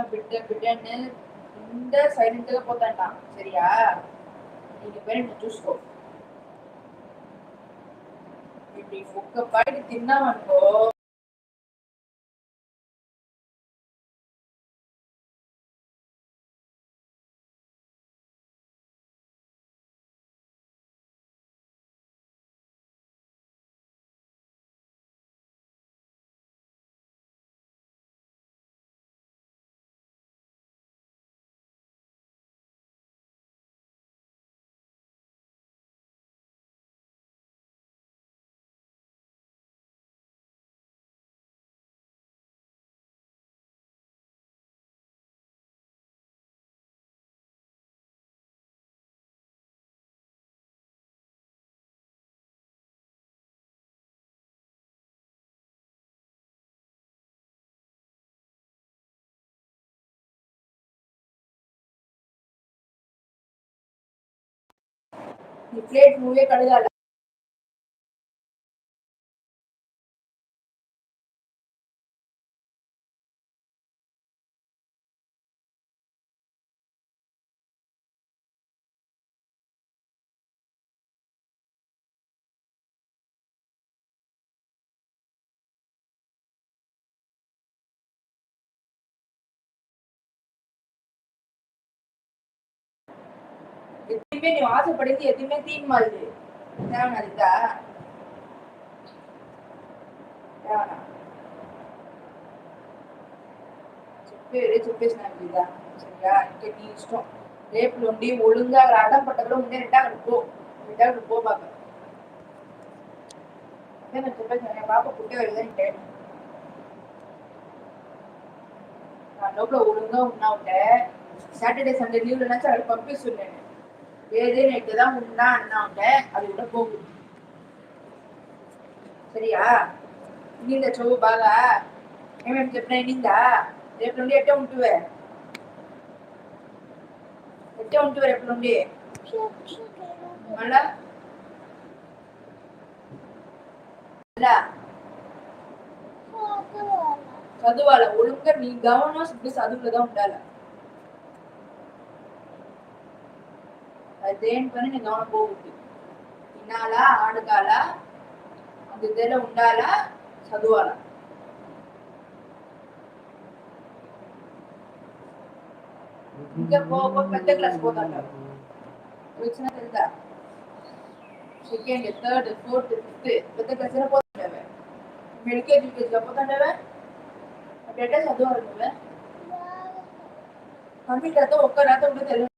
బిడ్డని ఇంత సైలెంట్ గా పోతాంట సరియా నీకు పేరెంట్ చూసుకో ఇప్పుడు ఒక్క బయట తిన్నామనుకో నీ ప్లేట్ నువ్వే కడగాల எதுவுமே நீ ஆசைப்படுறது எதுவுமே தீன் மாதிரி தேவனா இதா தேவனா చెప్పేసినాను కదా సరిగా ఇంకా నీ ఇష్టం రేపు నుండి ఒழுங்கா అడ్డం పట్టకుండా ఉండే రిటర్న్ పోబాక అదే నేను చెప్పేసాను పాప పుట్టే వెళ్ళదంటే నా లోపల ఒழுங்கா ఉన్నావుంటే சாட்டர்டே சண்டே லீவ்ல நினைச்சு அதை పంపిస్తున్నాను ఏదైనా ఇక్కదా ఉన్నా అన్నా ఉంటే అది కూడా పోగు సరియా నింద చదువు బాగా ఏమేమి చెప్పినా నిందా రేపు నుండి ఎట్టే ఉంటువే రేపు నుండి మళ్ళా చదువాల ఒழுங்கா నీ గమనం చదువులో ఉండాలి దేని పని నీ గమనం పోగుద్ది తినాలా ఆడగాల అందులో ఉండాలా చదువాల ఇంకా పెద్ద క్లాస్ పోతాంటారు వచ్చిన తెలుసా సెకండ్ థర్డ్ ఫోర్త్ ఫిఫ్త్ పెద్ద క్లాస్ పోతుంటావే ఎల్కేజీ యూకేజీలో పోతుంటావే అట్లా చదువాలి నువ్వే కంప్యూటర్తో ఒక్క రాత ఉంటే తెలుగు